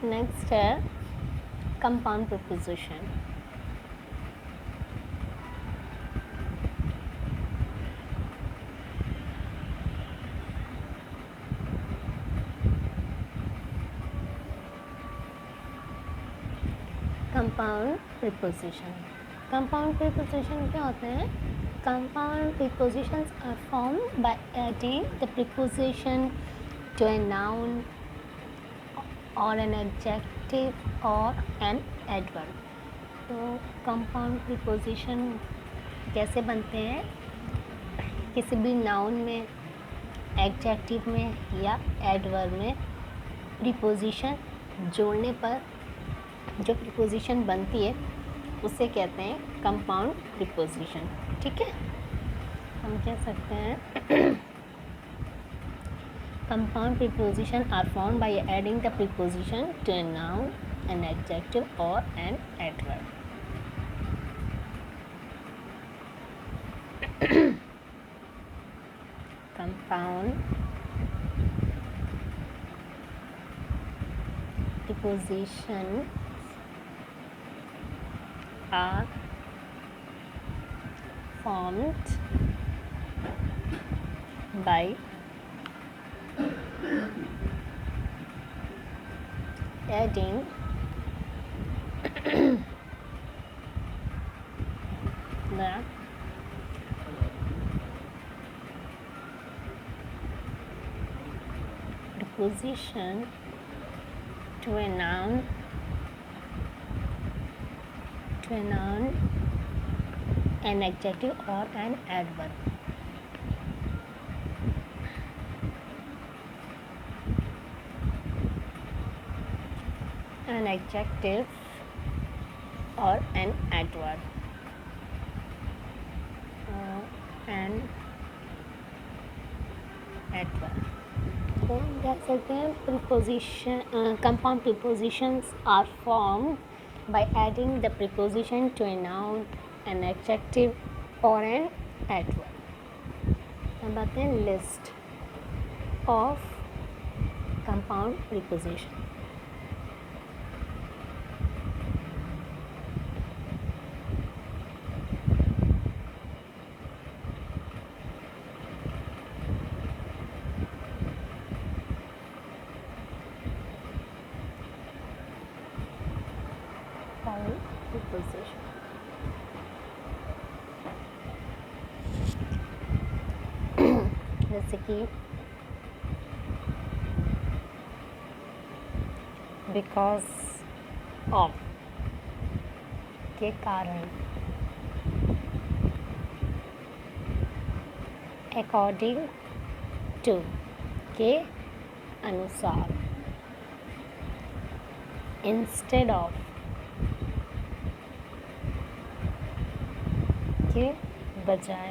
Next है compound preposition. Compound preposition, compound preposition क्या होते हैं? Compound prepositions are formed by adding the preposition to a noun और an adjective और an adverb. तो compound preposition कैसे बनते हैं? किसी भी नाउन में, एडजेक्टिव में या एडवर्ब में प्रीपोजिशन जोड़ने पर जो प्रीपोजिशन बनती है उसे कहते हैं कंपाउंड प्रीपोजिशन। ठीक है, हम कह सकते हैं compound preposition are formed by adding the preposition to a noun, an adjective और an adverb. Compound preposition are formed by adding the preposition to a noun, an adjective or an adverb। An adjective or an adverb। an adverb। तो हम कह सकते हैं preposition, compound prepositions are formed by adding the preposition to a noun, an adjective or an adverb। अब आते हैं list of compound preposition. Preposition, जैसे कि बिकॉज ऑफ के कारण, अकॉर्डिंग टू के अनुसार, इंस्टेड ऑफ के बजाय,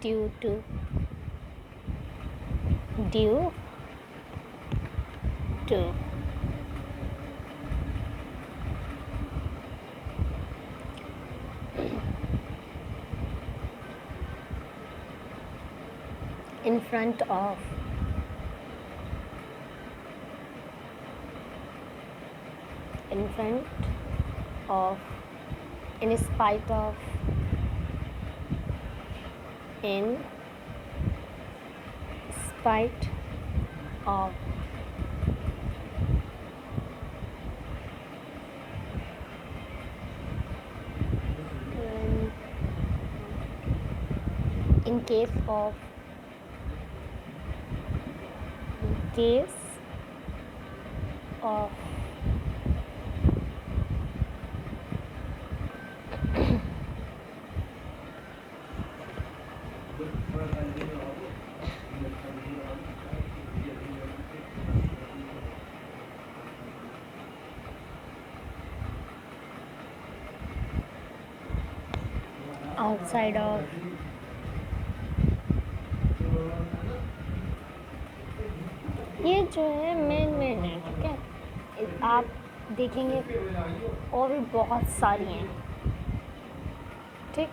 due to, in front of, in spite of, in spite of, in case of, outside of, ये जो है मेन है। ठीक है, आप देखेंगे और भी बहुत सारी हैं, ठीक।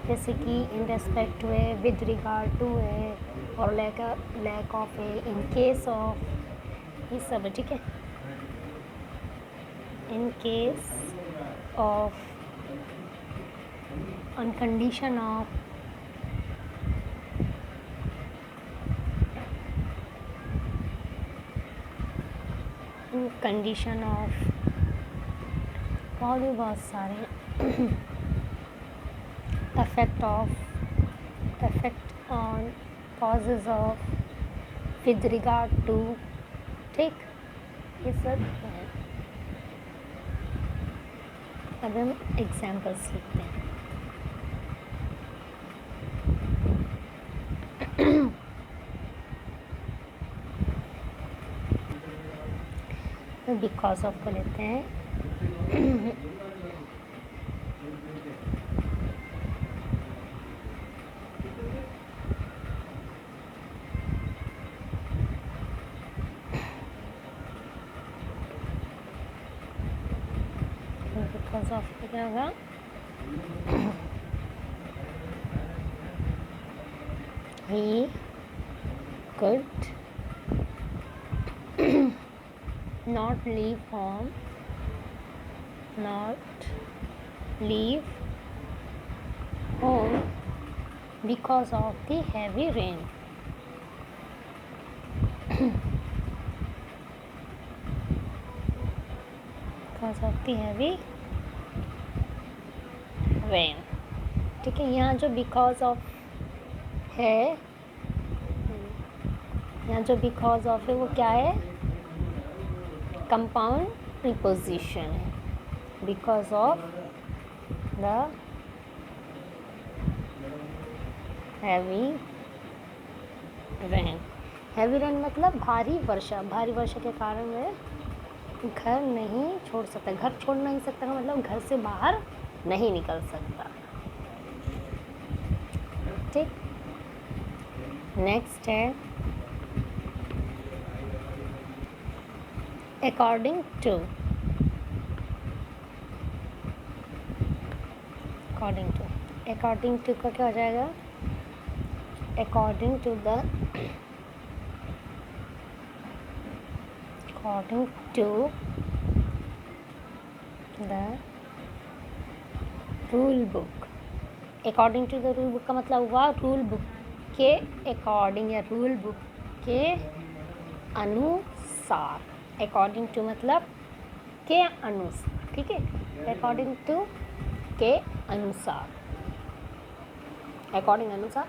जैसे कि इन रेस्पेक्ट टू है, विद रिगार्ड टू है, और लैक ऑफ है, इन केस ऑफ, ये सब है, ठीक है। In case of, on condition of, in condition of, और भी बहुत सारे effect of, effect on, causes of, with regard to, ठीक, ये सब है। अब हम एग्जाम्पल्स लिखते हैं। बिकॉज ऑफ को लेते हैं। बिकॉज ऑफ क्या होगा, he could not leave home because of the heavy rain. Because of the heavy rain, ठीक है। यहाँ जो बिकॉज ऑफ है, यहाँ जो बिकॉज ऑफ है वो क्या है, कंपाउंड प्रीपोजिशन है। Because of the heavy rain, heavy rain मतलब भारी वर्षा, भारी वर्षा के कारण वह घर नहीं छोड़ सकता, घर छोड़ नहीं सकता का मतलब घर से बाहर नहीं निकल सकता, ठीक। नेक्स्ट है अकॉर्डिंग टू, अकॉर्डिंग टू का क्या हो जाएगा, according to the, according to the rule book. According to the rule book का मतलब हुआ रूल बुक के अकॉर्डिंग या रूल बुक के अनुसार। अकॉर्डिंग टू मतलब के अनुसार, ठीक है। अकॉर्डिंग टू के अनुसार, अकॉर्डिंग अनुसार,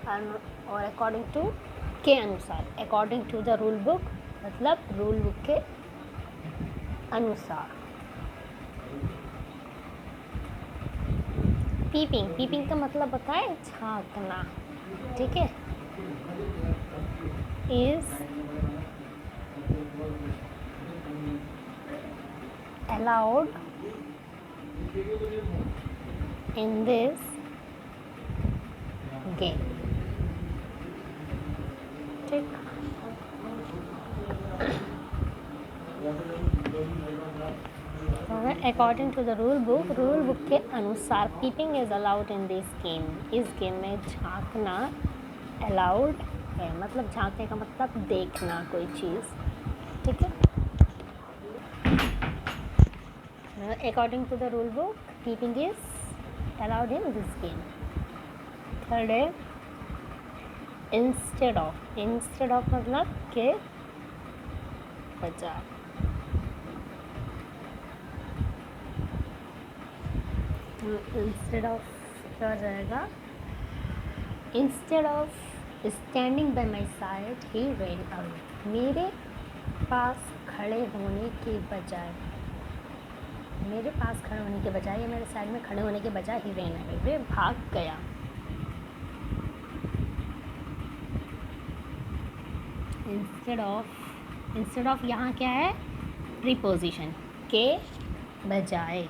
और अकॉर्डिंग टू के अनुसार। According to the rule book मतलब रूल बुक के अनुसार। पीपिंग, पीपिंग का मतलब होता है झांकना, ठीक है। Is allowed in this game, ठीक। According to the rule book के अनुसार peeping is allowed in this game, इस गेम में झांकना अलाउड है, मतलब झांकने का मतलब देखना कोई चीज़, ठीक है। According to the rule book peeping is allowed in this game. Third है इंस्टेड ऑफ, इंस्टेड ऑफ मतलब के बजाय। इंस्टेड ऑफ क्या हो जाएगा, instead of standing by my side he ran away, मेरे पास खड़े होने के बजाय, मेरे पास खड़े होने के बजाय या मेरे साइड में खड़े होने के बजाय ही रेन अवे, वे भाग गया। इंस्टेड ऑफ यहाँ क्या है, प्रीपोजिशन के बजाय।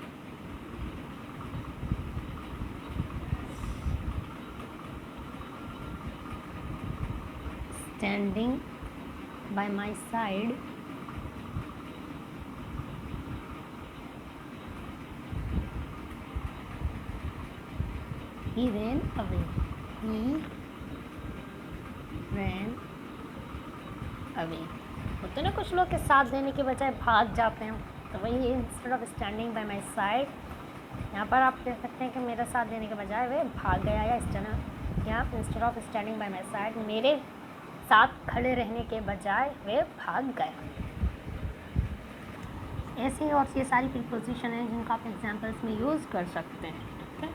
Standing by my side he ran away, he ran away। होते ना कुछ लोग के साथ देने के बजाय भाग जाते हैं, तो वही instead of standing by my side, यहाँ पर आप कह सकते हैं कि मेरा साथ देने के बजाय वे भाग गया, या इस तरह यहाँ instead of standing by my side, मेरे साथ खड़े रहने के बजाय वे भाग गया। ऐसी और ये सारी प्रीपोजिशन हैं जिनको आप एग्जाम्पल्स में यूज़ कर सकते हैं। ठीक है।